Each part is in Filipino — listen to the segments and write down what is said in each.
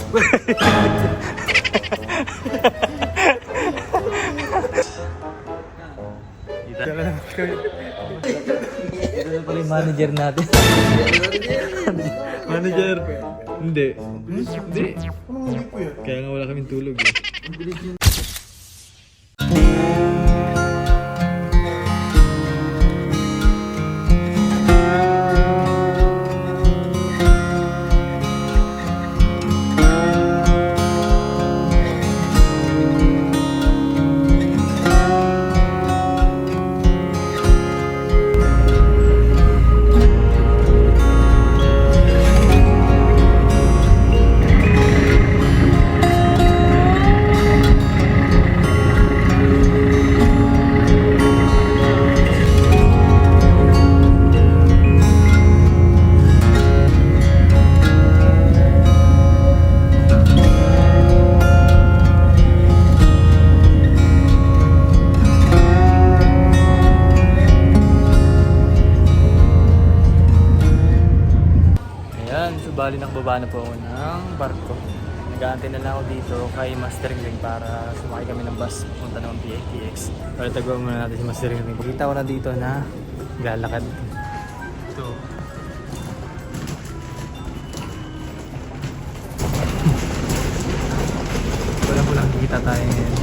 Ito na pala yung manager natin. Manager? Hindi. Hindi. Kaya nga wala kaming tulog eh. Bali nakababa na po ako ng barko. Nag-aantay na lang ako dito kay Master Ring para sumakay kami ng bus punta ng PITX. Pero tagawa muna natin si Master Ring. Pakita ko na dito na lalakad. Ito. Walang kita tayo ngayon.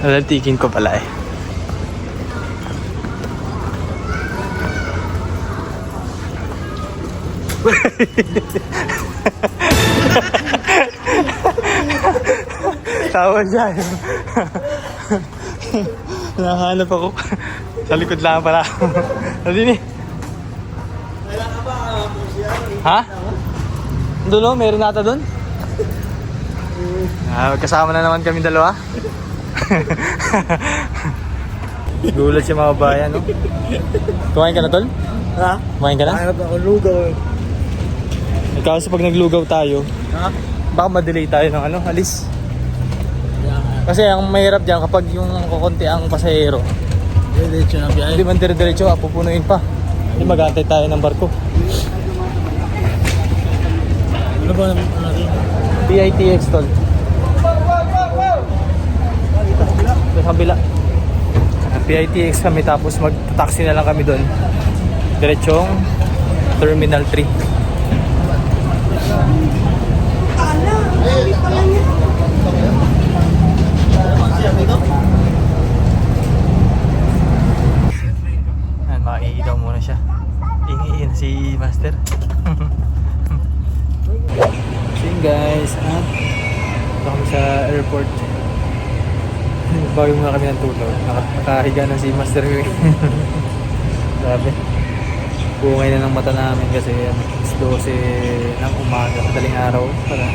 Nalatikin ko pala eh. Tawa siya. Nakahanap ako. Sa likod lang pala. Nadini. Ha? Doon o, meron nata doon. Kasama na naman kami dalawa. Gulat siya mga bayan, no? Kumain ka na, tol? Ha? Kumain ka na? Hanap ako lugaw eh. Kaso pag naglugaw tayo, baka madelay tayo ng alis. Kasi ang mahirap dyan kapag yung kukunti ang pasahero, Diretso na biyahe. hindi man dire-diretso, pupunuin pa. Hindi mag-aantay tayo ng barko. Ano ba natin? PITX, tol. Sa kabila. PITX kami tapos mag-taxi na lang kami doon. Diretsong Terminal 3. Ayan, makikita muna siya. Ingiin si Master. So yun guys, at ito kami sa airport. Bago muna kami ng tulog. Nakahiga na si Master Ring. Grabe. Bungay na ng mata namin kasi 12 ng umaga, madaling araw pala.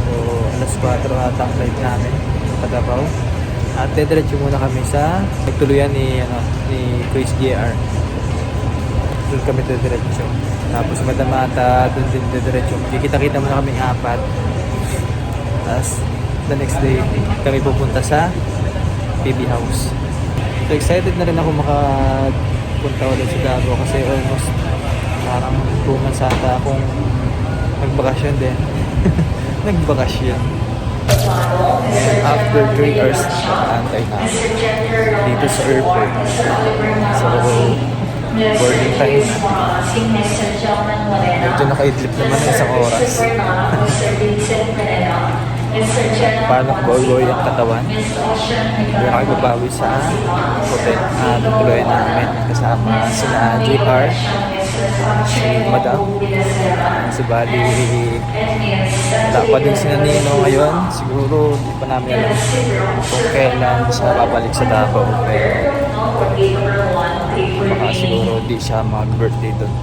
So alas 4 ata ang flight namin sa Davao. At dediretso muna kami sa nagtuluyan ni Chris JR. Doon kami dediretso. Tapos Madamata, doon din dediretso. Kikita-kita muna kami 4. Tapos the next day kami pupunta sa PB House. So excited na rin ako makapunta ulit sa Davao kasi almost parang 2 months ata akong nagbakasyon din. Nagbakasyon. After 3 hours naantay na dito sa airport. So boarding time na. Medyo nakaidlip naman isang oras. Paano boy ang katawan? Hindi na kayo babawi sa hotel na tutuloy namin kasama sina JR si Madam. Si Bali, wala pa din si Nanino ngayon. Siguro, di pa namin alam kung kailan siya babalik sa Davao. Pero, baka siguro di siya mag-birthday doon.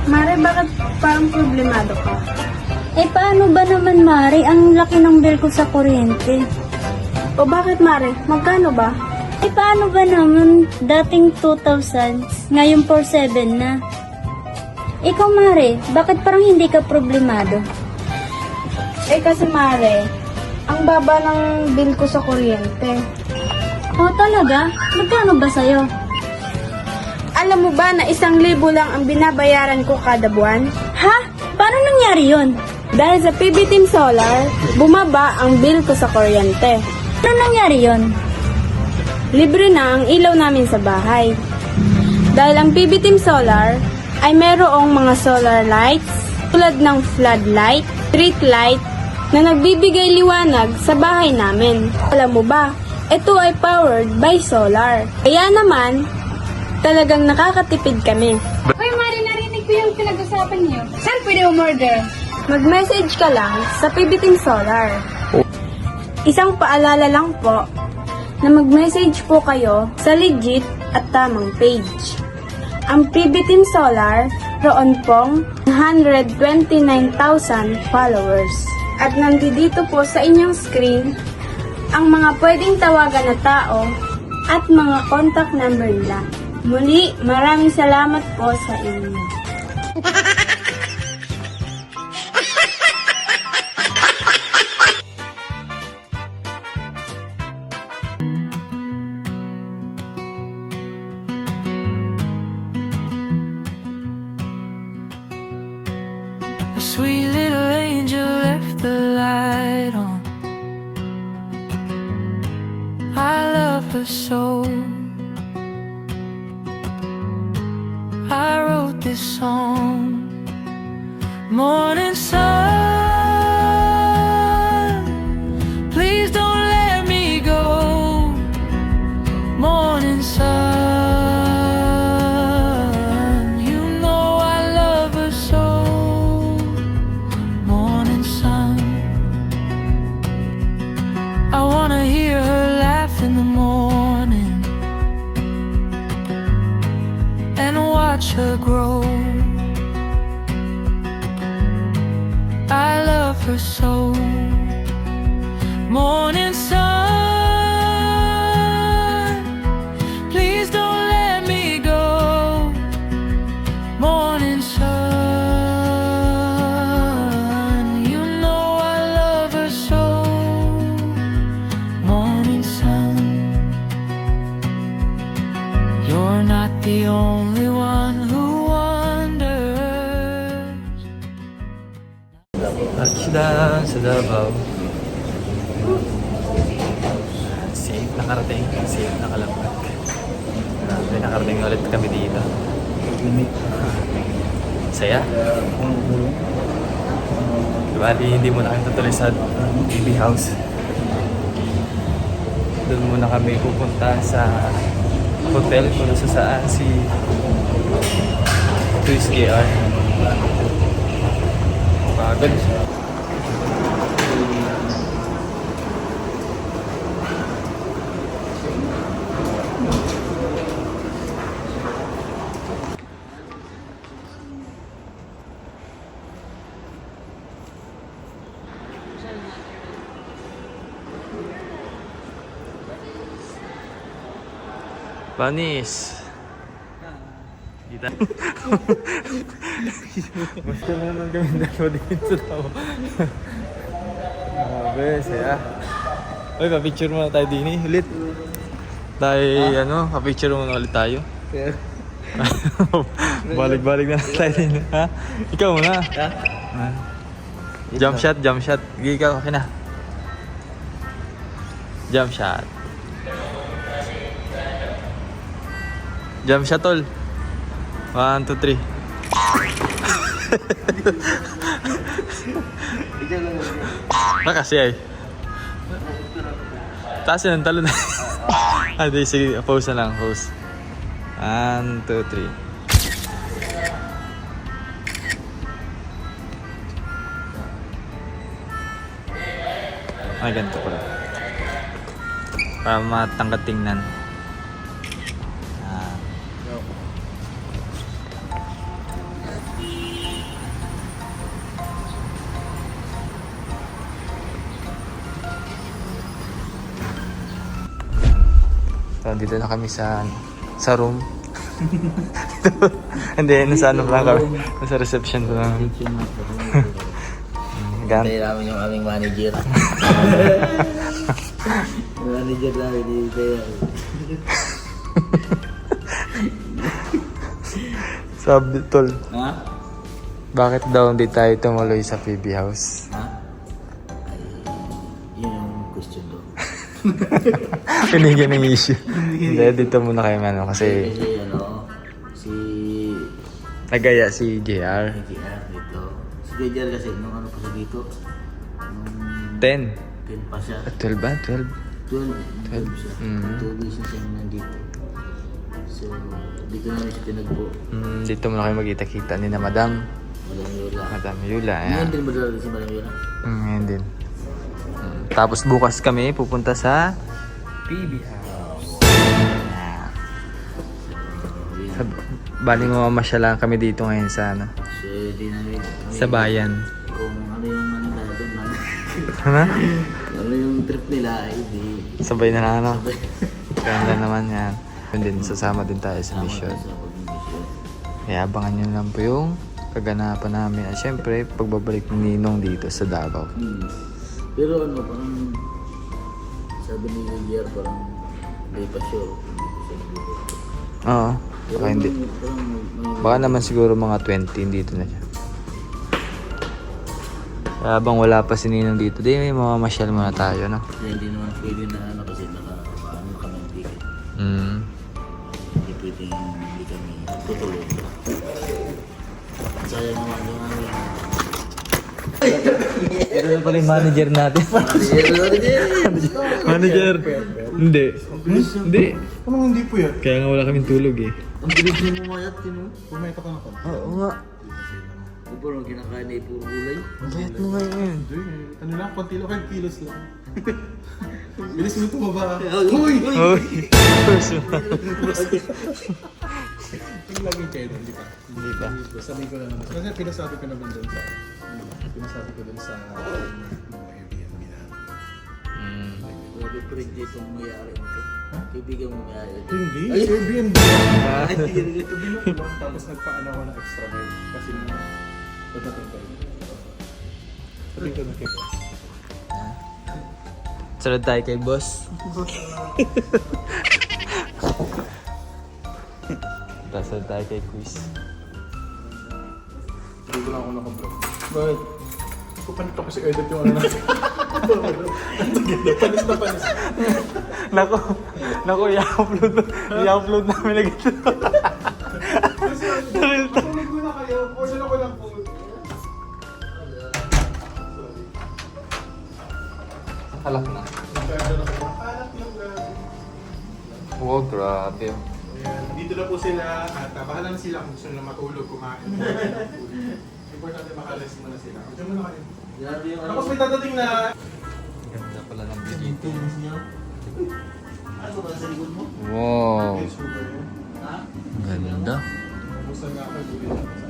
Mare, bakit parang problemado ka? Eh paano ba naman, Mari? Ang laki ng bill ko sa kuryente. O bakit, Mare? Magkano ba? Eh paano ba naman? Dating 2,000, ngayon 4,700 na. Ikaw, Mari, bakit parang hindi ka problemado? Eh kasi, Mare, ang baba ng bill ko sa kuryente. O talaga? Magkano ba sa'yo? Alam mo ba na 1,000 lang ang binabayaran ko kada buwan? Ha? Paano nangyari yon? Dahil sa PB Team Solar, bumaba ang bill ko sa kuryente. Paano nangyari yon? Libre na ang ilaw namin sa bahay. Dahil ang PB Team Solar ay merong mga solar lights tulad ng floodlight, street light na nagbibigay liwanag sa bahay namin. Alam mo ba, ito ay powered by solar. Kaya naman, talagang nakakatipid kami. Hoy, Mari, narinig ko yung pinag-usapan niyo. Saan pwede umorder? Mag-message ka lang sa PB Team Solar. Isang paalala lang po na mag-message po kayo sa legit at tamang page. Ang PB Team Solar, roon pong 129,000 followers. At nandito po sa inyong screen ang mga pwedeng tawagan na tao at mga contact number nila. Muli, maraming salamat po sa inyo. A sweet little angel left the light on. I love her so. I wrote this song. Morning sun, please don't let me go. Morning sun, you know I love her so. Morning sun, I wanna hear her laugh in the morning and watch her grow. I love her so. Morning sun, please don't let me go. Morning sun, you know I love her so. Morning sun, you're not the only one who wonders. Touchdown sa Davao. Safe nakarating. Safe nakalapag. Grabe, nakarating ulit kami dito. Saya. Bali, hindi muna kami tutuloy sa BB House. Doon muna kami pupunta sa hotel kung saan si Twist KR. Pagod. Panis. Kita. Basta naman kami dalawa dito daw. Grabe, saya. Uy, pa-picture muna tayo din eh. Ulit. Tayo, pa-picture muna ulit tayo. Balik-balik na tayo din. Ha? Ikaw muna. Ha? Jump shot, jump shot. Gigi ka, okay na. Jump shot. Jump shot, tol. 1, 2, 3. Kasi ay. Taas yun, talo na. Di, sige, pause na lang, pause. 1, 2, 3. Ay, ganito pala. Para matangkat tingnan. Ah. So, dito na kami sa room. Hindi, nasa ano lang kami. Nasa reception pa lang. Hintay namin yung aming manager. Manager namin, hintay namin. Sabi, tol, Ha? bakit daw hindi tayo tumuloy sa PB House? Ha? Ay, yun yung question do. Pinigyan ng issue. Hindi, dito muna kayo man kasi Kasi ano, si nagaya si JR. JR dito. Si JR kasi nung ano pa siya dito, nung 10. 10 pa siya. 12 ba? 12? 12 siya. Mhm. 2 days na siya nandito. So, dito namin siya tinagpo. Dito muna kayo magkita-kita ni na Madam. Walang Yola. Madam Yula. Ngayon Ayan. din ba dalaga si Madam Yola? Ngayon din. Tapos bukas kami pupunta sa PB House. Ayan. Baling mamamasya lang kami dito ngayon sa ano, So, di namin sa bayan. kung ano yung ano nila doon man. Ano? Ano yung trip nila ay di Sabay na lang ano. Ganda naman yan. Yun din, sasama din tayo sa mission. sa pag-mission. Kaya abangan nyo lang po yung kaganapan namin. At syempre, pagbabalik ni Ninong dito sa Davao. Pero ano, parang sabi ni JR parang hindi pa sure kung dito siya nandito. Oo. Baka hindi. Parang Baka naman siguro mga 20 dito na siya. Kaya habang wala pa si Ninong dito, di may mamamasyal muna tayo, no? kaya hindi naman pwede na ano kasi nakapaano kami ng ticket. Hindi pwedeng hindi kami tutulog. Sayang naman yung aming Ito na pala yung manager natin. Manager! Hindi. Hindi. Anong hindi po yan? Kaya nga wala kaming tulog eh. Ang bilis mo mumayat, yun o? Pumayta ka na pa. Oo nga. Di ba lang kinakain na puro gulay? Ang bayat mo ngayon. Hindi, ano lang, konti lang, 5 kilos lang. Bilis mo tumaba. Uy! Uy! Yung laging kayo doon, di ba? Hindi ba? Sabi ko na naman. Kasi pinasabi ko naman doon sa... Pinasabi ko doon sa... mga Airbnb na. Grabe pa rin dito ang mayari nito. Kaibigan mo mayari nito. Hindi, Airbnb. Binuko lang, tapos nagpaano ako ng extra bed. Kasi na... Pagdating kayo. Sabi ko na kayo. Sunod tayo kay boss. Sunod tayo kay quiz. Hindi ko lang ako nakablog. Bakit? Kupanit ako si Edit yung ano natin. Panis na panis. Naku, i-upload namin agad. Tulog ko na kayo. Portion ako ng food. Alak na. Anak lang grabe. Wow, grabe. Ayan, dito na po sila at bahala na sila kung gusto nila matulog, kumain. Importante makarest muna sila. Diyan muna kayo. Grabe yung ano. Tapos may dadating na... Ganda pala ng video. Tulis niyo. Ano ba sa likod mo? Wow. Ha? Ganda. Kumusta nga ako, dulit ako sa...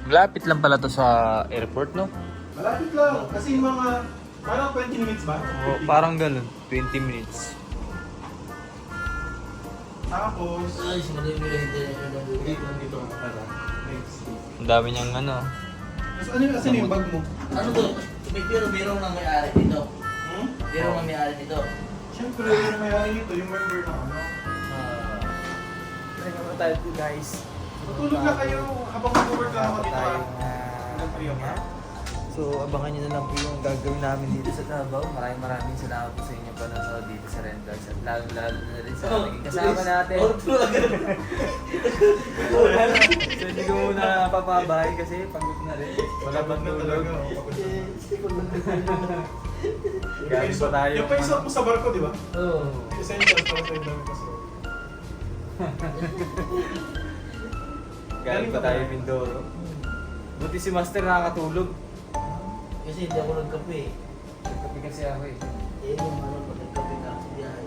Malapit lang pala to sa airport, no? Malapit lang. Kasi yung mga... Parang 20 minutes ba? Oh, parang ganun. 20 minutes. Tapos... Ay, si Madam Yola hindi na siya nandito. Nandito ka para. Next. Ang dami niyang ano. Tapos ano yung asan yung bag mo? Ano to? Pero merong nang may-ari dito. Hmm? Merong nang may-ari dito. Siyempre, yung may-ari nito, yung member na ano. Try naman tayo guys. Matulog na kayo habang mag-work lang ako dito. Hanggang 3 o'clock. So, abangan nyo na lang po yung gagawin namin dito sa Davao. Maraming salamat po sa inyo panonood dito sa Rentals at lalo na rin sa naging kasama natin. So, hindi ko muna papabahay kasi pagod na rin. Wala bang tulog. Galing pa tayo. Yung paisot mo sa barko, di ba? Oo. Essentials para sa ibang kaso. Galing pa tayo Mindoro. Buti si Master nakakatulog. Kasi hindi ako nagkape. Nagkape kasi ako eh. Eh, yung ano, pag nagkape ka sa biyahe.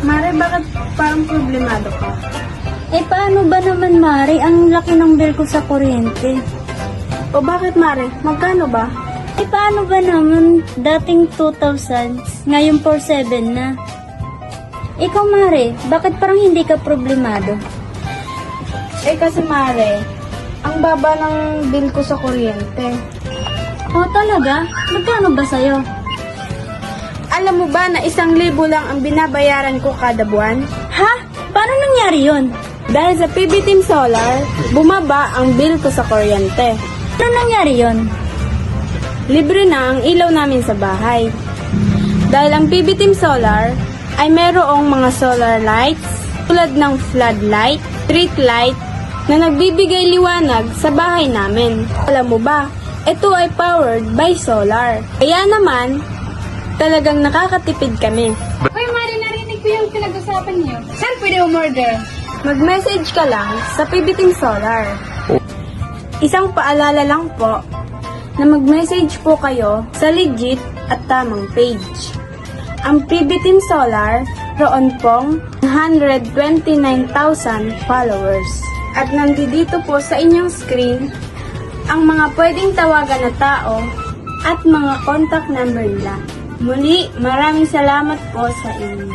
Mare, bakit parang problemado ka? Eh paano ba naman, Mare? Ang laki ng bill ko sa kuryente. O bakit, Mare? Magkano ba? Eh paano ba naman dating 2,000, ngayon 4,700 na? Ikaw, Mare, bakit parang hindi ka problemado? Eh kasi, Mare, ang baba ng bill ko sa kuryente. O talaga? Magkano ba sa'yo? Alam mo ba na 1,000 lang ang binabayaran ko kada buwan? Ha? Paano nangyari yun? Dahil sa PB Team Solar, bumaba ang bill ko sa kuryente. Paano nangyari yun? Libre na ang ilaw namin sa bahay. Dahil ang PB Team Solar ay merong mga solar lights tulad ng floodlight, street light na nagbibigay liwanag sa bahay namin. Alam mo ba, ito ay powered by solar. Kaya naman, talagang nakakatipid kami. Hoy, Mari, narinig ko yung pinag-usapan niyo. Saan pwede umorder? Mag-message ka lang sa PB Team Solar. Isang paalala lang po na mag-message po kayo sa legit at tamang page. Ang PB Team Solar, roon pong 129,000 followers. At nandito po sa inyong screen ang mga pwedeng tawagan na tao at mga contact number nila. Muli, maraming salamat po sa inyo.